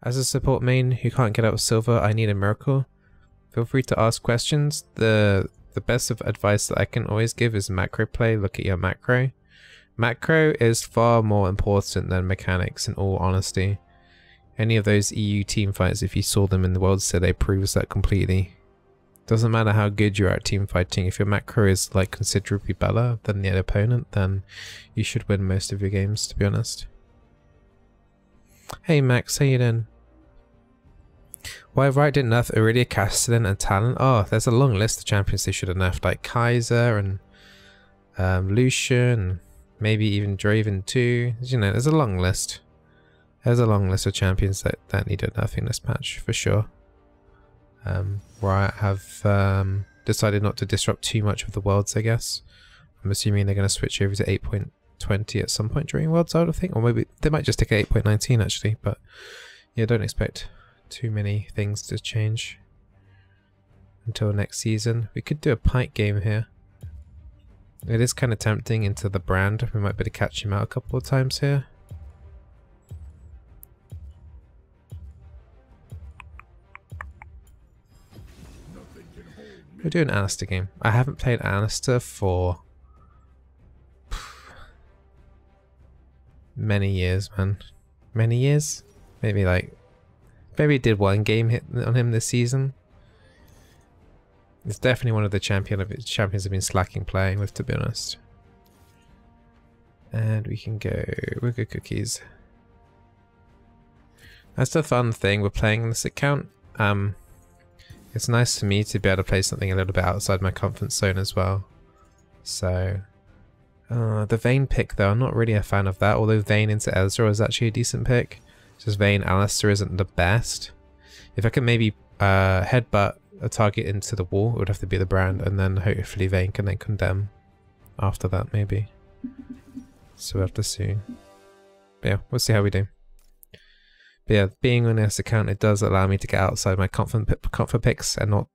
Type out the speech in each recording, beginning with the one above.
As a support main who can't get out of silver, I need a miracle. Feel free to ask questions. The best of advice that I can always give is macro play. Look at your macro. Macro is far more important than mechanics, in all honesty. Any of those EU team fights, if you saw them in the World Today, proves that completely. Doesn't matter how good you're at team fighting, if your macro is like considerably better than the opponent, then you should win most of your games, to be honest. Hey Max, how you doing? Why right didn't nerf Aurelia, Castellan and Talon? Oh, there's a long list of champions they should have nerfed, like Kaiser and Lucian, maybe even Draven too. You know, there's a long list. There's a long list of champions that needed nerfing this patch, for sure. Riot have decided not to disrupt too much with the Worlds, I guess. I'm assuming they're going to switch over to 8.20 at some point during Worlds, I would think. Or maybe they might just take 8.19 actually, but yeah, don't expect too many things to change until next season. We could do a Pike game here. It is kind of tempting into the brand. We might be able to catch him out a couple of times here. We'll do an Alistar game. I haven't played Alistar for many years, man. Many years? Maybe did one game hit on him this season. It's definitely one of the champions I've been slacking playing with, to be honest. And we can go Wigger Cookies. That's the fun thing with playing this account. It's nice for me to be able to play something a little bit outside my comfort zone as well. So, the Vayne pick though, I'm not really a fan of that, although Vayne into Ezra is actually a decent pick. Just Vayne Alistar isn't the best. If I can maybe headbutt a target into the wall, it would have to be the brand, and then hopefully Vayne can then condemn after that maybe. So we'll have to see. But yeah, we'll see how we do. But yeah, being on this account, it does allow me to get outside my comfort picks and not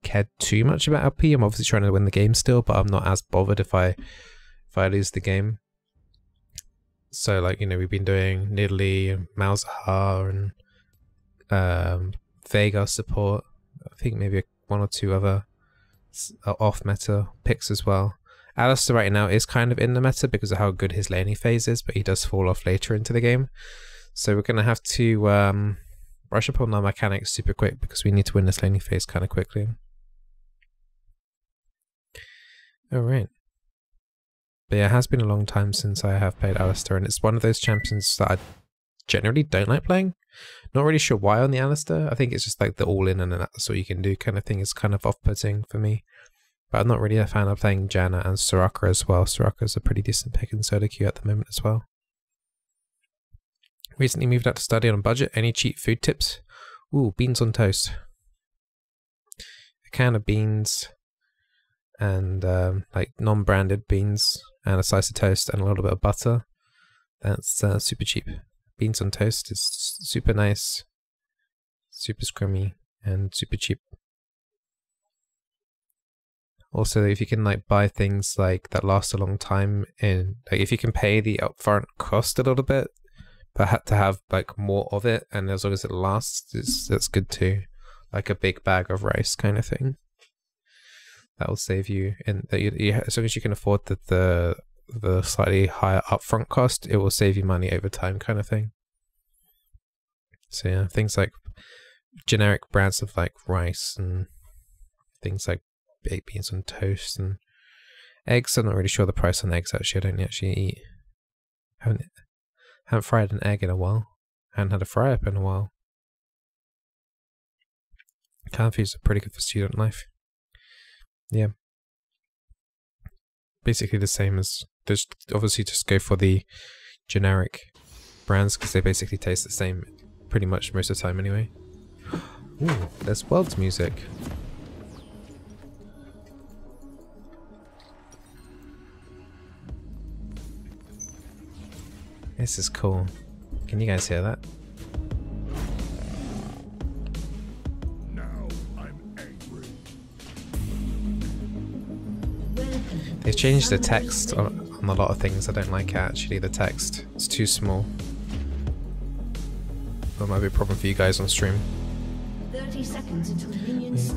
care too much about LP. I'm obviously trying to win the game still, but I'm not as bothered if I lose the game. So like, you know, we've been doing Nidalee and Malzahar and Vega support. I think maybe one or two other off-meta picks as well. Alistar right now is kind of in the meta because of how good his laning phase is, but he does fall off later into the game. So we're going to have to brush up on our mechanics super quick because we need to win this laning phase kind of quickly. Alright. But yeah, it has been a long time since I have played Alistar, and it's one of those champions that I generally don't like playing. Not really sure why on the Alistar. I think it's just like the all-in and that's what you can do kind of thing is kind of off-putting for me. But I'm not really a fan of playing Janna and Soraka as well. Soraka's a pretty decent pick in solo queue at the moment as well. Recently moved out to study on a budget. Any cheap food tips? Ooh, beans on toast. A can of beans and like non-branded beans and a slice of toast and a little bit of butter. That's super cheap. Beans on toast is super nice, super scrummy, and super cheap. Also, if you can like buy things like that last a long time, in like if you can pay the upfront cost a little bit, but had to have like more of it, and as long as it lasts, that's good too. Like a big bag of rice kind of thing. That will save you, and as long as you can afford the slightly higher upfront cost, it will save you money over time kind of thing. So yeah, things like generic brands of like rice and things like baked beans on toast and eggs. I'm not really sure the price on eggs actually. I don't actually eat. Haven't fried an egg in a while. Haven't had a fry up in a while. Confused are pretty good for student life. Yeah. Basically the same as, just obviously just go for the generic brands because they basically taste the same pretty much most of the time anyway. Ooh, there's World's music. This is cool. Can you guys hear that? Now I'm angry. They've changed the text on a lot of things. I don't like it actually. The text is too small. That might be a problem for you guys on stream. 30 seconds until minions.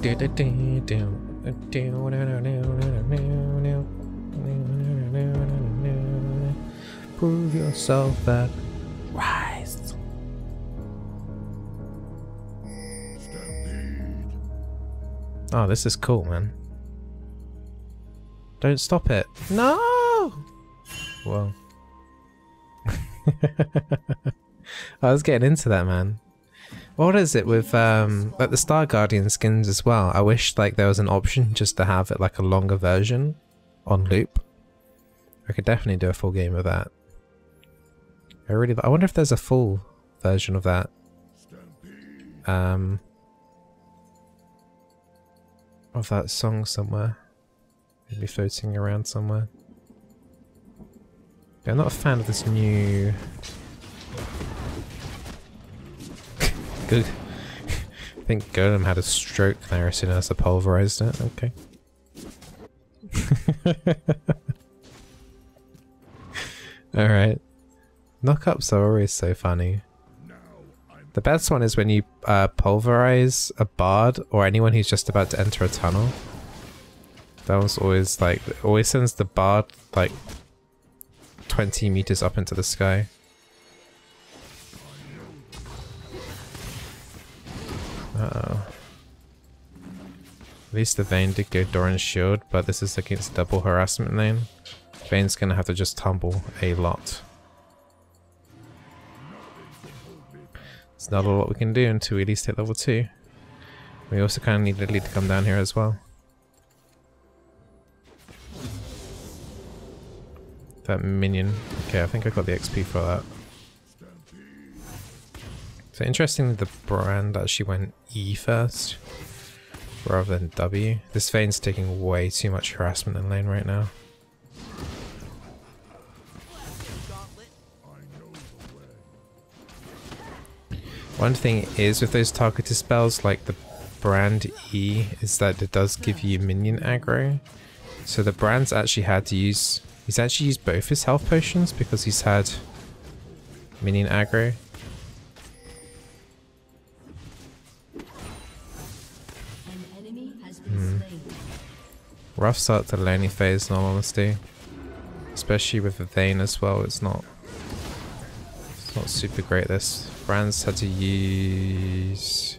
Prove yourself at rise. Oh, this is cool, man. Don't stop it. No! Whoa. I was getting into that, man. What is it with like the Star Guardian skins as well? I wish like there was an option just to have it like a longer version on loop. I could definitely do a full game of that. I wonder if there's a full version of that. Of that song somewhere. Maybe floating around somewhere. Yeah, I'm not a fan of this new... Good. I think Golem had a stroke there as soon as I pulverized it. Okay. Alright. Knockups are always so funny. The best one is when you pulverize a bard or anyone who's just about to enter a tunnel. That was always like, always sends the bard like 20 meters up into the sky. Uh-oh. At least the Vayne did go Doran's shield, but this is against double harassment lane. Vayne's gonna have to just tumble a lot. There's not a lot we can do until we at least hit level 2. We also kind of need Lily to come down here as well. That minion. Okay, I think I got the XP for that. So interestingly, the brand actually went E first rather than W. This Vayne's taking way too much harassment in lane right now. One thing is with those targeted spells like the brand E is that it does give you minion aggro. So the brand's actually had to use... He's actually used both his health potions because he's had minion aggro. Rough start to the laning phase in all honesty. Especially with the Vayne as well, it's not super great. This Brand's had to use...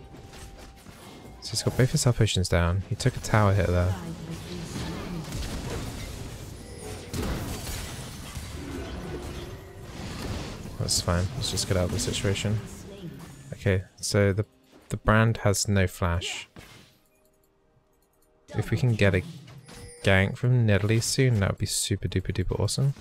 So he's got both his health potions down. He took a tower hit there. That's fine. Let's just get out of the situation. Okay, so the Brand has no flash. If we can get a gank from Nidalee soon, that would be super duper duper awesome.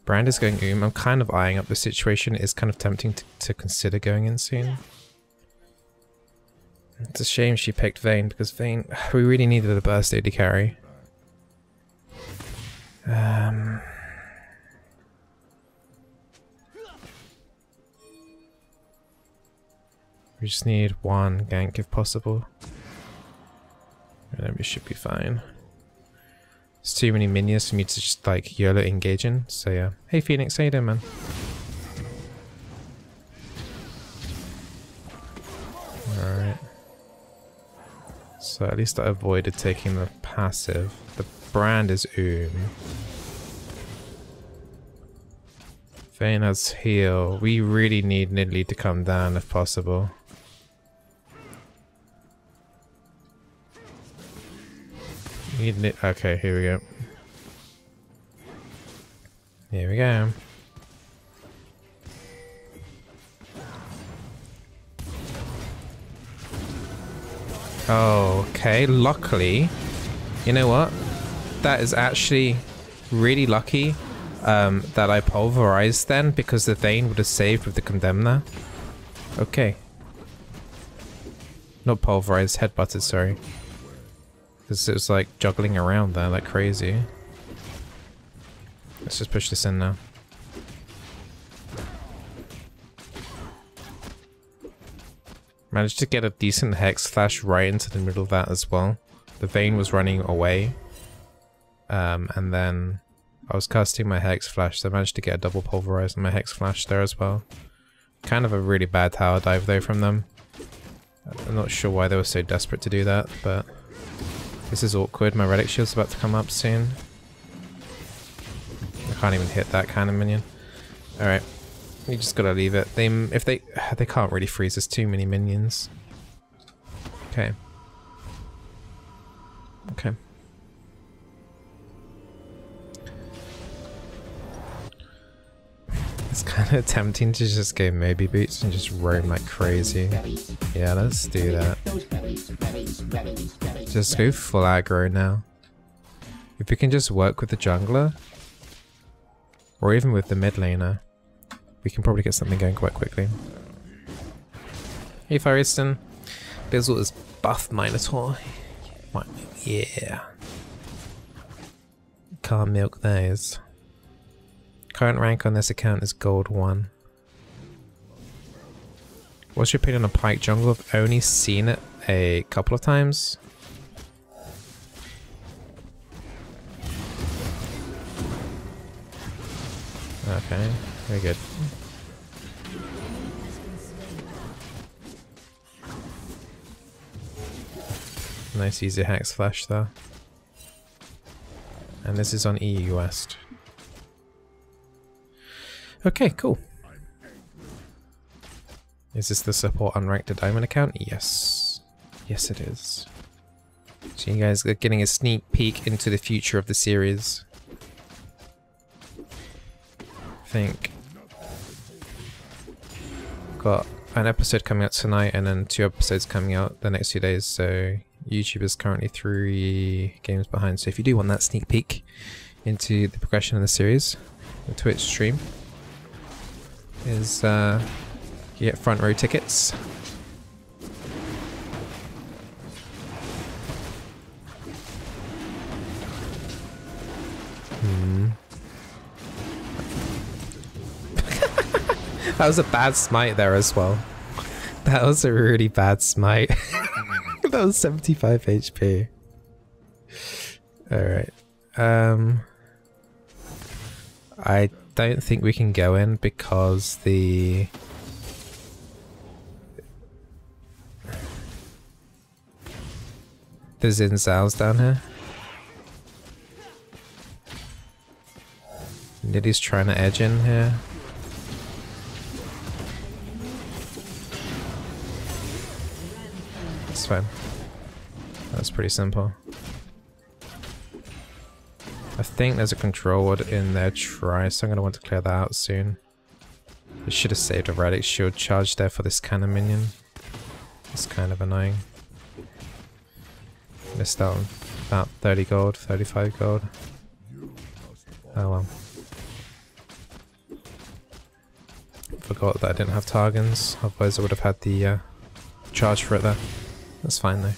Brand is going I'm kind of eyeing up the situation. It's kind of tempting to consider going in soon. It's a shame she picked Vayne because Vayne, we really needed a burst AD carry. We just need one gank if possible. And then we should be fine. There's too many minions for me to just like YOLO engage in, so yeah. Hey Phoenix, how you doing, man? Alright. So at least I avoided taking the passive. The Brand is Vayne has heal. We really need Nidalee to come down if possible. Okay, here we go. Here we go. Oh, okay, luckily. You know what? That is actually really lucky that I pulverized then, because the Vayne would have saved with the Condemner. Okay. Not pulverized, headbutted, sorry. Because it was like juggling around there like crazy. Let's just push this in now. Managed to get a decent Hex Flash right into the middle of that as well. The Vayne was running away. And then I was casting my Hex Flash, so I managed to get a double pulverize on my Hex Flash there as well. Kind of a really bad tower dive though from them. I'm not sure why they were so desperate to do that, but this is awkward. My Relic Shield's about to come up soon. I can't even hit that kind of minion. Alright. You just gotta leave it. They can't really freeze, there's too many minions. Okay. Okay. It's kind of tempting to just go Moby Boots and just roam like crazy. Yeah, let's do that. Just go full aggro now. If we can just work with the jungler, or even with the mid laner, we can probably get something going quite quickly. Hey Fire Easton. Bizzle is buff Minotaur. Yeah. Can't milk those. Current rank on this account is gold 1. What's your opinion on Pike jungle? I've only seen it a couple of times. Okay, very good. Nice easy Hex Flash there. And this is on EU West. Okay, cool. Is this the Support Unranked Diamond account? Yes. Yes it is. So you guys are getting a sneak peek into the future of the series. I think got an episode coming out tonight and then 2 episodes coming out the next few days, so YouTube is currently 3 games behind. So if you do want that sneak peek into the progression of the series, the Twitch stream is you get front row tickets. That was a bad smite there as well. That was a really bad smite. That was 75 HP. Alright. I don't think we can go in because the Xin Zhao's down here. Niddy's trying to edge in here. It's fine. That's pretty simple. I think there's a control ward in their try, so I'm going to want to clear that out soon. I should have saved a Relic Shield charge there for this kind of minion. It's kind of annoying. Missed out on about 30 gold, 35 gold. Oh well. Forgot that I didn't have Targans, otherwise I would have had the charge for it there. That's fine though.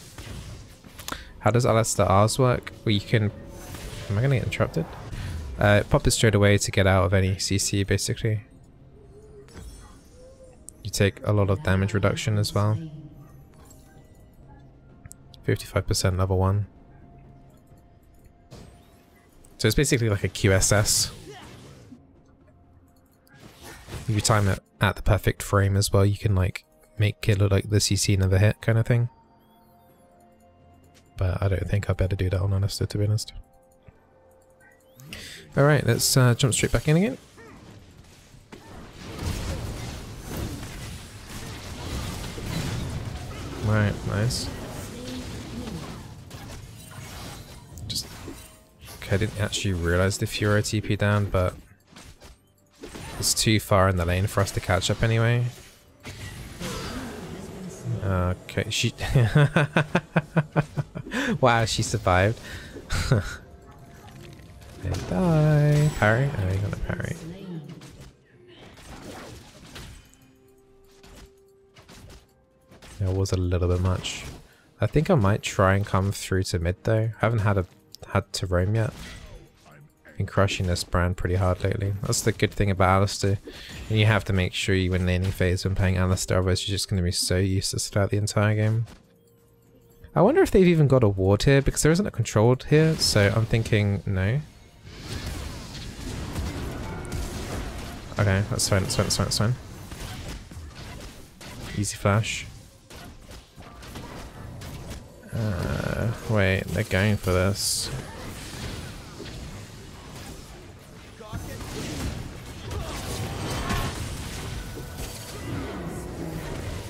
How does Alistar R's work? Well, you can... Am I going to get interrupted? Pop it straight away to get out of any CC basically. You take a lot of damage reduction as well. 55% level 1. So it's basically like a QSS. If you time it at the perfect frame as well, you can like make it look like the CC never hit kind of thing. But I don't think I'd better do that on Alistar, to be honest. Alright, let's jump straight back in again. Right, nice. Just... Okay, I didn't actually realise the Fury TP down, but it's too far in the lane for us to catch up anyway. Okay, she... Wow, she survived. And die. Parry? Oh, you're gonna parry. That was a little bit much. I think I might try and come through to mid though. I haven't had to roam yet. Been crushing this brand pretty hard lately. That's the good thing about Alistar. And you have to make sure you win laning phase when playing Alistar, otherwise you're just going to be so useless throughout the entire game. I wonder if they've even got a ward here, because there isn't a controlled here, so I'm thinking no. Okay, that's fine, that's fine, that's fine, that's fine. Easy flash. Wait, they're going for this.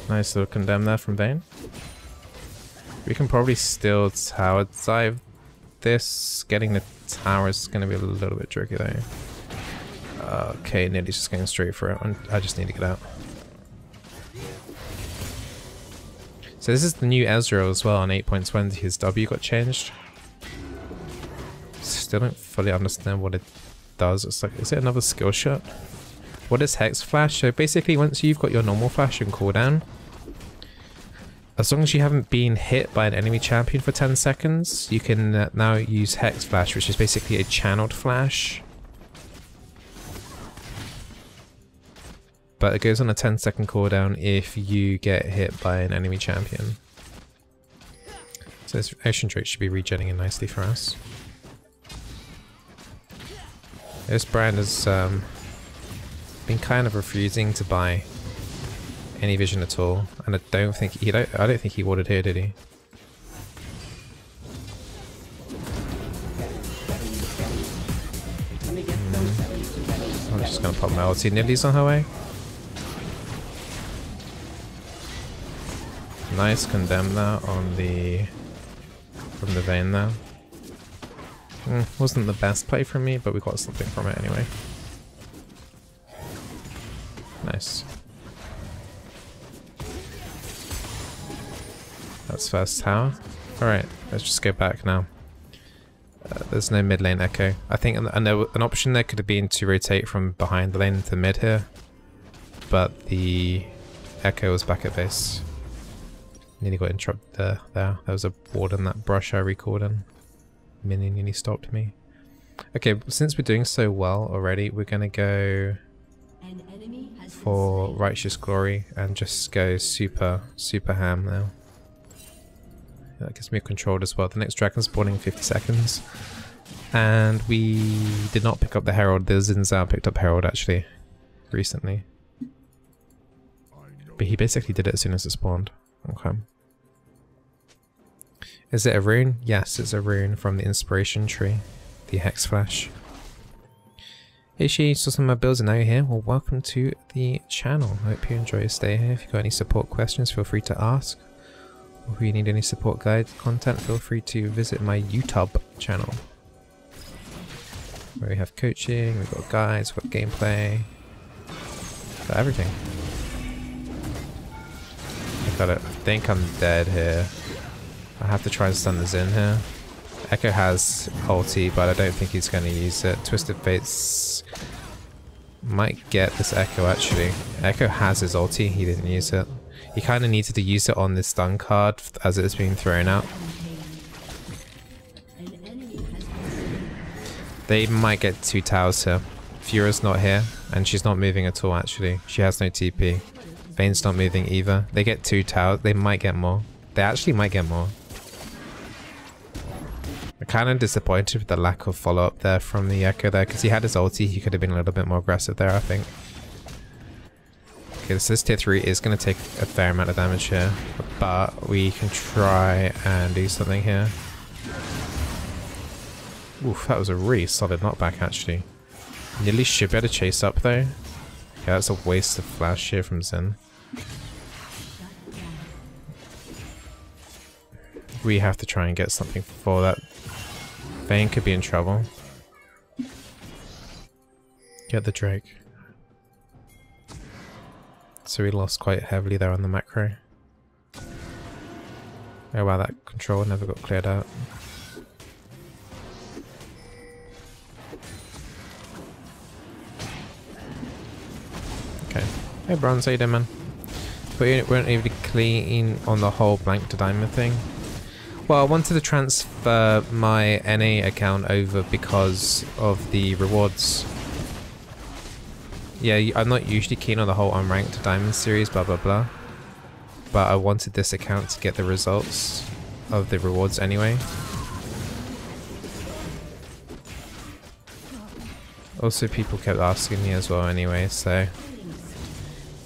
Nice little condemn there from Vayne. We can probably still tower dive this. Getting the tower is going to be a little bit tricky though. Okay, Niddy's just going straight for it. I just need to get out. So this is the new Ezreal as well on 8.20. His W got changed. Still don't fully understand what it does. It's like, is it another skill shot? What is Hex Flash? So basically once you've got your normal flash and cooldown, as long as you haven't been hit by an enemy champion for 10 seconds, you can now use Hex Flash, which is basically a channeled flash. But it goes on a 10-second cooldown if you get hit by an enemy champion. So this Ocean Drake should be regenning in nicely for us. This brand has been kind of refusing to buy any vision at all, and I don't think he ordered here, did he? I'm just gonna pop my ulti. Nibly's on her way. Nice condemn there on the from the Vayne there. Wasn't the best play from me, but we got something from it anyway. Nice. That's first tower. Alright, let's just go back now. There's no mid lane echo. I think an option there could have been to rotate from behind the lane to mid here, but the echo was back at base. Nearly got interrupted there. There was a ward in that brush I recalled in. Minion nearly stopped me. Okay, since we're doing so well already, we're gonna go for Righteous Glory and just go super ham now. That gives me a control as well. The next dragon's spawning in 50 seconds. And we did not pick up the Herald. The Xin Zhao picked up Herald actually recently. But he basically did it as soon as it spawned. Okay. Is it a rune? Yes, it's a rune from the inspiration tree. The Hex Flash. Hey She, saw some of my builds and now you're here. Well, welcome to the channel. I hope you enjoy your stay here. If you've got any support questions, feel free to ask. Or if you need any support guide content, feel free to visit my EUW channel. Where we have coaching, we've got guides, we've got gameplay. Got everything. I think I'm dead here. I have to try and stun the Xin here. Echo has ulti, but I don't think he's going to use it. Twisted Fates might get this Echo actually. Echo has his ulti, he didn't use it. He kind of needed to use it on this stun card as it's being thrown out. They might get 2 towers here. Fura's not here, and she's not moving at all actually. She has no TP. Vayne's not moving either. They get 2 towers. They might get more. They actually might get more. I'm kind of disappointed with the lack of follow-up there from the Echo there, because he had his ulti. He could have been a little bit more aggressive there, I think. Okay, so this tier 3 is going to take a fair amount of damage here, but we can try and do something here. Oof, that was a really solid knockback actually. Nearly should be able to chase up though. Yeah, that's a waste of flash here from Xin. We have to try and get something for that. Vayne could be in trouble. Get the Drake. So we lost quite heavily there on the macro. Oh wow, that control never got cleared out. Okay. Hey Bronze, how you doing, man? But you weren't able to clean on the whole blank to diamond thing. Well, I wanted to transfer my NA account over because of the rewards. Yeah, I'm not usually keen on the whole Unranked to Diamond series, blah blah blah. But I wanted this account to get the results of the rewards anyway. Also, people kept asking me as well anyway, so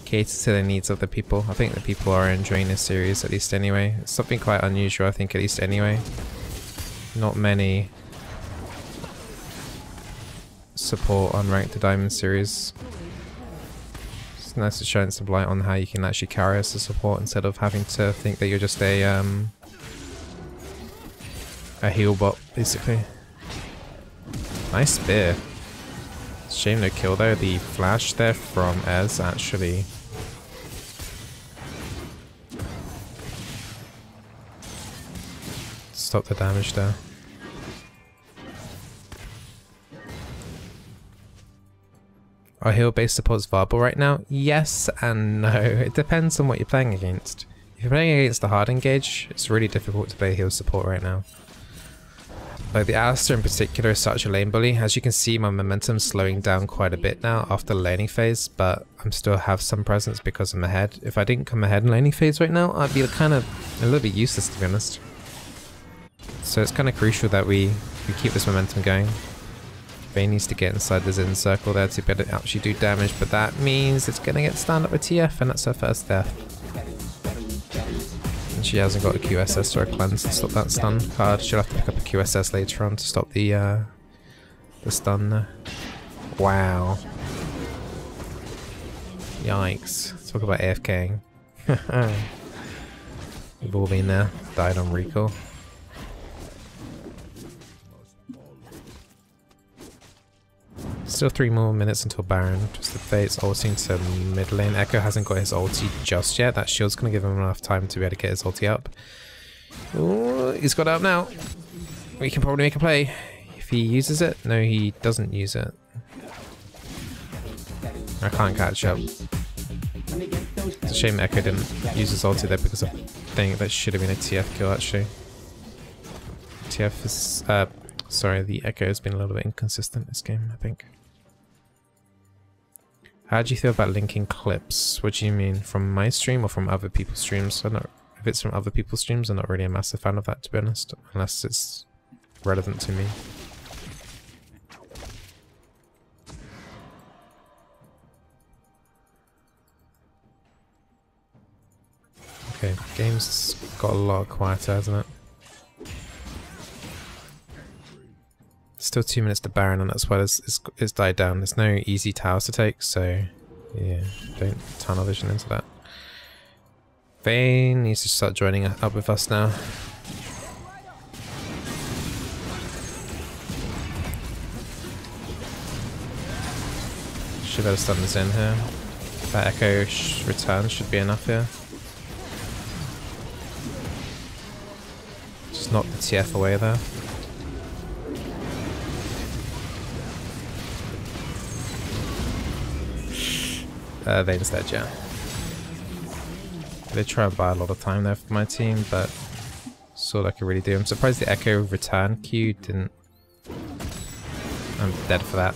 cater to the needs of the people. I think the people are enjoying this series at least anyway. It's something quite unusual, I think, at least anyway. Not many support Unranked Diamond series. It's nice to shine some light on how you can actually carry as a support instead of having to think that you're just a heal bot, basically. Nice spear. Shame no kill though. The flash there from Ez actually stop the damage there. Are heal-based supports viable right now? Yes and no. It depends on what you're playing against. If you're playing against the hard engage, it's really difficult to play heal support right now. Like the Alistar in particular is such a lane bully. As you can see, my momentum's slowing down quite a bit now after the laning phase, but I'm still have some presence because I'm ahead. If I didn't come ahead in laning phase right now, I'd be kind of a little bit useless, to be honest. So it's kind of crucial that we keep this momentum going. Vayne needs to get inside the Zen circle there to be able to actually do damage, but that means it's going to get stunned up with TF, and that's her first death. And she hasn't got a QSS or a cleanse to stop that stun card. She'll have to pick up a QSS later on to stop the stun there. Wow. Yikes. Talk about AFKing. We've all been there. Died on recall. Still 3 more minutes until Baron. Just the fates ulting to mid lane. Echo hasn't got his ulti just yet. That shield's going to give him enough time to be able to get his ulti up. Ooh, he's got it up now. We can probably make a play. If he uses it. No, he doesn't use it. I can't catch up. It's a shame Echo didn't use his ulti there because I think that should have been a TF kill actually. TF is... sorry, the Echo has been a little bit inconsistent this game, I think. How do you feel about linking clips? What do you mean? From my stream or from other people's streams? If it's from other people's streams, I'm not really a massive fan of that, to be honest. Unless it's relevant to me. Okay, game's got a lot quieter, hasn't it? Still 2 minutes to Baron, and that's why it's died down. There's no easy towers to take, so yeah, don't tunnel vision into that. Vayne needs to start joining up with us now. Should better stun this in here. That Echo return should be enough here. Just knock the TF away there. Vayne's dead, yeah. They try and buy a lot of time there for my team, but that's all I could really do. I'm surprised the Echo return Q didn't... I'm dead for that.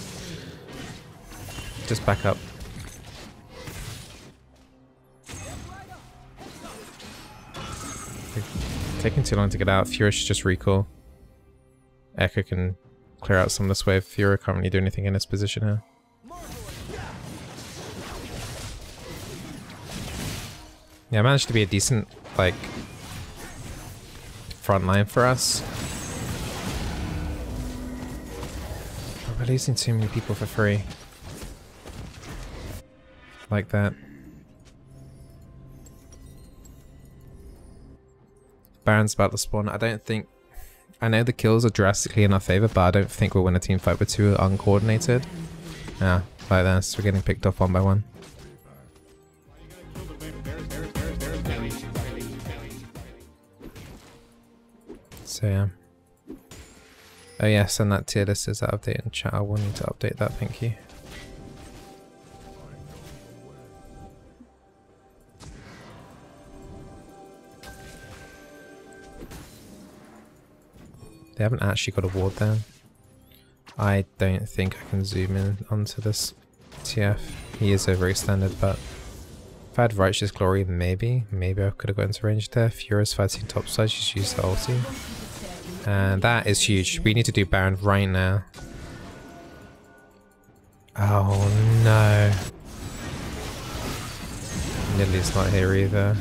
Just back up. Taking too long to get out. Fiora should just recall. Echo can clear out some of this wave. Fiora can't really do anything in this position here. Yeah, I managed to be a decent, like, front line for us. But we're losing too many people for free. Like that. Baron's about to spawn. I don't think... I know the kills are drastically in our favor, but I don't think we'll win a team fight with 2 uncoordinated. Yeah, like this. We're getting picked off 1 by 1. So yeah. Oh yeah, send that tier list as that update in chat. I will need to update that, thank you. They haven't actually got a ward there. I don't think I can zoom in onto this TF. He is overextended, but if I had Righteous Glory, maybe I could have got into range there. Fiora's fighting topside, just use the ulti. And that is huge. We need to do Baron right now. Oh no. Lily's not here either.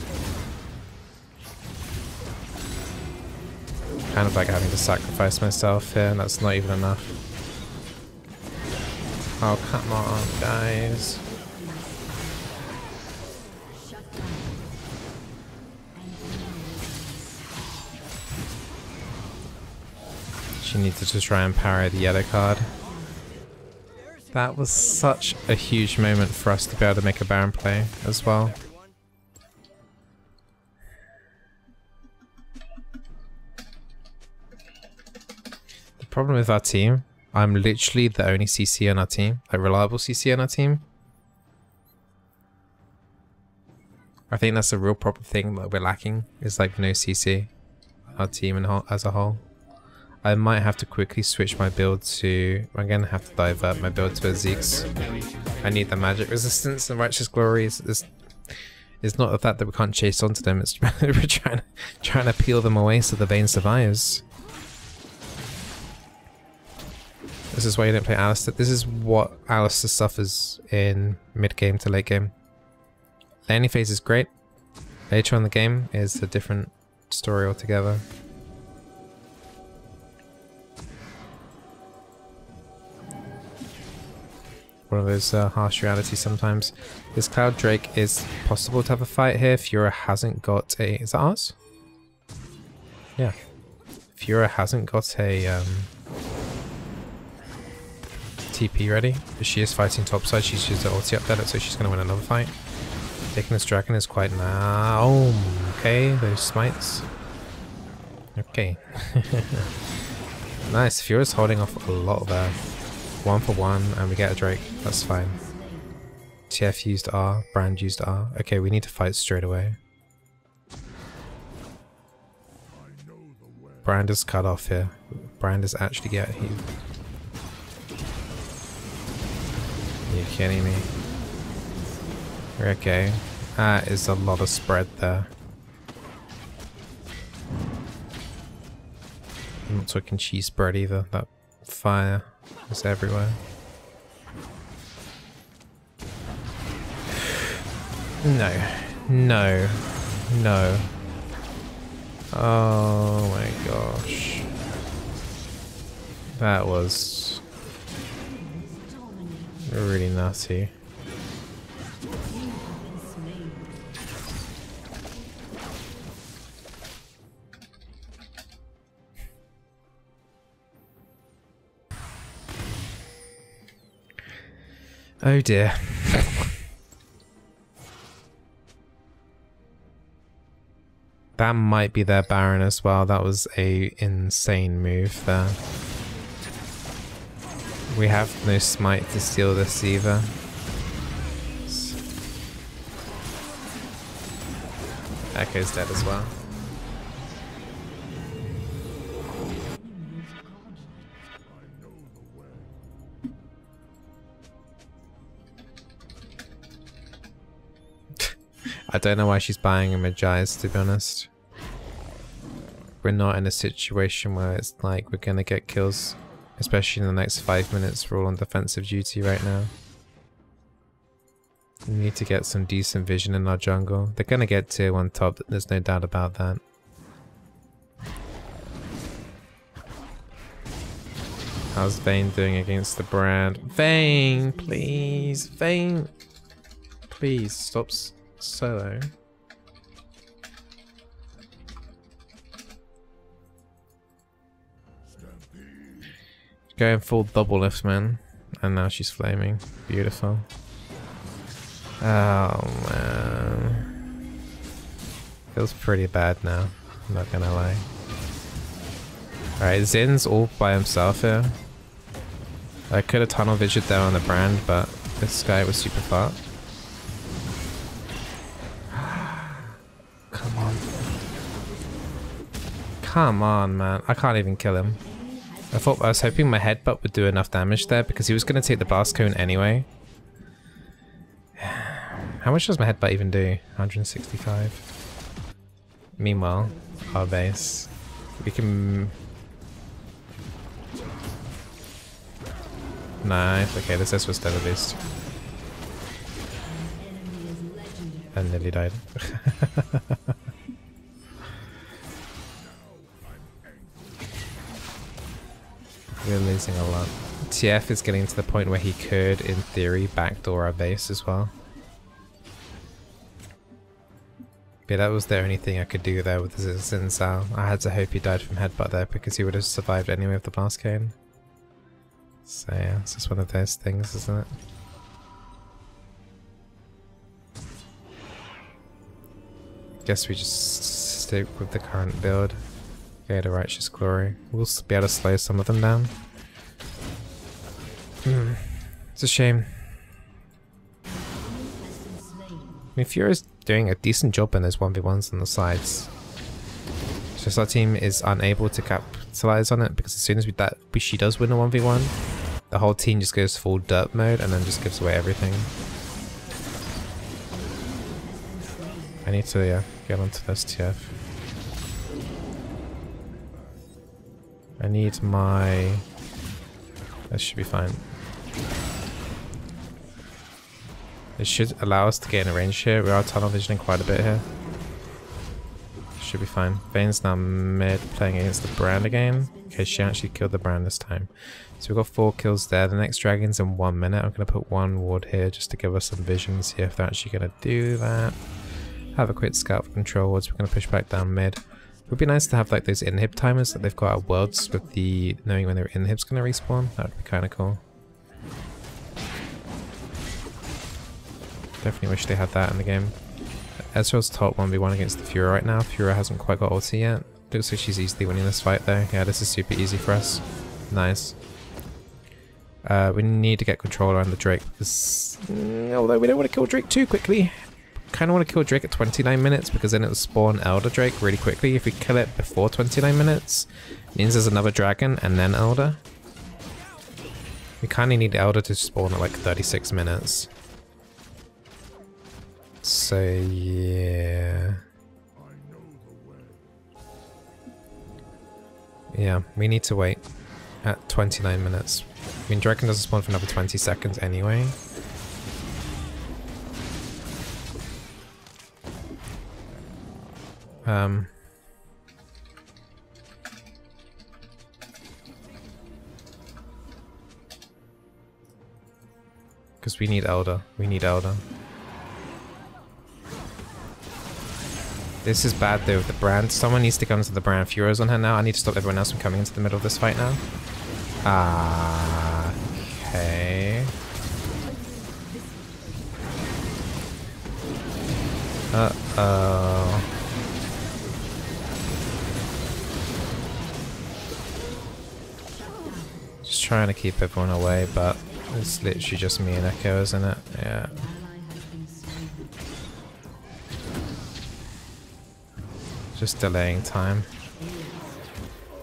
Kind of like having to sacrifice myself here, and that's not even enough. Oh, come on, guys. She needed to try and parry the yellow card. That was such a huge moment for us to be able to make a Baron play as well. The problem with our team, I'm literally the only CC on our team, a reliable CC on our team. I think that's a real proper thing that we're lacking, is like no CC, our team as a whole. I might have to quickly switch my build to... I'm going to have to divert my build to a Zeke's. I need the magic resistance and righteous glory. It's not the fact that we can't chase onto them, it's we're trying to peel them away so the Vayne survives. This is why you don't play Alistar. This is what Alistar suffers in mid-game to late game. Laning phase is great. Later on in the game is a different story altogether. One of those harsh realities sometimes. This Cloud Drake is possible to have a fight here. Fiora hasn't got a... Is that ours? Yeah. Fiora hasn't got a TP ready, but she is fighting topside. She's used her ulti up there, so she's going to win another fight. Taking this dragon is quite now. Oh, okay, those smites. Okay. Nice. Fiora's holding off a lot there. 1 for 1, and we get a Drake. That's fine. TF used R, Brand used R. Okay, we need to fight straight away. Brand is cut off here. Brand is actually getting... Are you kidding me? Okay. That is a lot of spread there. I'm not talking cheese spread either. That fire is everywhere. No. No. No. Oh my gosh. That was really nutty. Oh dear. That might be their Baron as well. That was a insane move there. We have no smite to steal this either. Echo's dead as well. I don't know why she's buying a mid-Jais, to be honest. We're not in a situation where it's like we're gonna get kills, especially in the next 5 minutes. We're all on defensive duty right now. We need to get some decent vision in our jungle. They're gonna get tier 1 top, there's no doubt about that. How's Vayne doing against the Brand? Vayne, please! Vayne! Please, stop solo. Going full double lift, man. And now she's flaming. Beautiful. Oh, man. Feels pretty bad now. I'm not gonna lie. Alright, Zin's all by himself here. I could have tunnel visioned down on the Brand, but this guy was super far. Come on. Come on, man. I can't even kill him. I was hoping my headbutt would do enough damage there because he was going to take the blast cone anyway. How much does my headbutt even do? 165. Meanwhile, our base. We can Nice. Okay, this S was dead at least. And nearly died. We're losing a lot. TF is getting to the point where he could, in theory, backdoor our base as well. Yeah, that was the only thing I could do there with the Zinzal. I had to hope he died from headbutt there because he would have survived anyway with the blast cane. So yeah, it's just one of those things, isn't it? Guess we just stick with the current build. Go to Righteous Glory. We'll be able to slow some of them down. It's a shame. I mean, Fiora's doing a decent job in those 1v1s on the sides. It's just our team is unable to capitalize on it because as soon as she does win a 1v1, the whole team just goes full derp mode and then just gives away everything. I need to get onto this TF. I need my... That should be fine. It should allow us to get in a range here. We are tunnel visioning quite a bit here. Should be fine. Vayne's now mid playing against the Brand again. Okay, she actually killed the Brand this time. So we've got 4 kills there. The next dragon's in 1 minute. I'm going to put 1 ward here just to give us some vision, see if they're actually going to do that. Have a quick scout for control wards. We're going to push back down mid. It would be nice to have like those inhib timers that they've got at worlds with the knowing when their inhib's going to respawn. That would be kind of cool. Definitely wish they had that in the game. Ezreal's top 1v1 against the Fiora right now. Fiora hasn't quite got ulti yet. Looks like she's easily winning this fight though. Yeah, this is super easy for us. Nice. We need to get control around the Drake because although we don't want to kill Drake too quickly. Kind of want to kill Drake at 29 minutes because then it will spawn Elder Drake really quickly. If we kill it before 29 minutes, it means there's another dragon and then Elder. We kind of need Elder to spawn at like 36 minutes. So yeah. Yeah, we need to wait at 29 minutes. I mean, dragon doesn't spawn for another 20 seconds anyway. Because we need Elder. We need Elder. This is bad though with the Brand. Someone needs to come to the Brand. Fiora's on her now. I need to stop everyone else from coming into the middle of this fight now. Okay. Uh-oh. Just trying to keep everyone away, but it's literally just me and Echo, isn't it? Yeah. Just delaying time.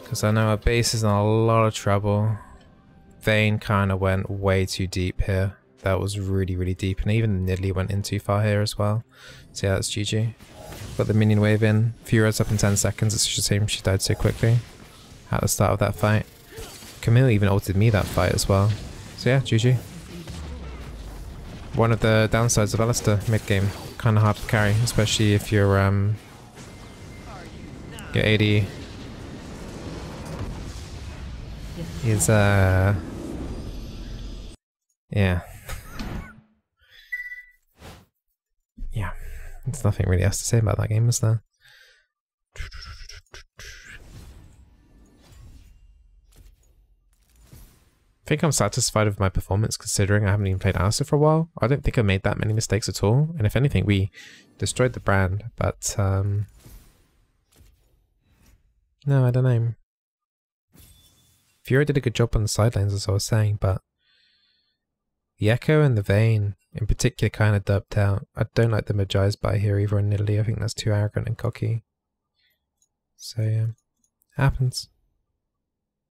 Because I know our base is in a lot of trouble. Vayne kind of went way too deep here. That was really, really deep. And even Nidalee went in too far here as well. So yeah, that's GG. Got the minion wave in. Fiora's up in 10 seconds. It's just a shame she died so quickly at the start of that fight. Camille even ulted me that fight as well. So yeah, GG. One of the downsides of Alistar mid-game. Kind of hard to carry, especially if you're your AD is yeah. Yeah. There's nothing really else to say about that game, is there? I think I'm satisfied with my performance considering I haven't even played Alistar for a while. I don't think I made that many mistakes at all. And if anything, we destroyed the Brand, but no, I don't know. Fiora did a good job on the side lanes as I was saying, but the Echo and the Vayne in particular kind of dubbed out. I don't like the Magi's buy here either in Nidalee. I think that's too arrogant and cocky. So yeah, happens.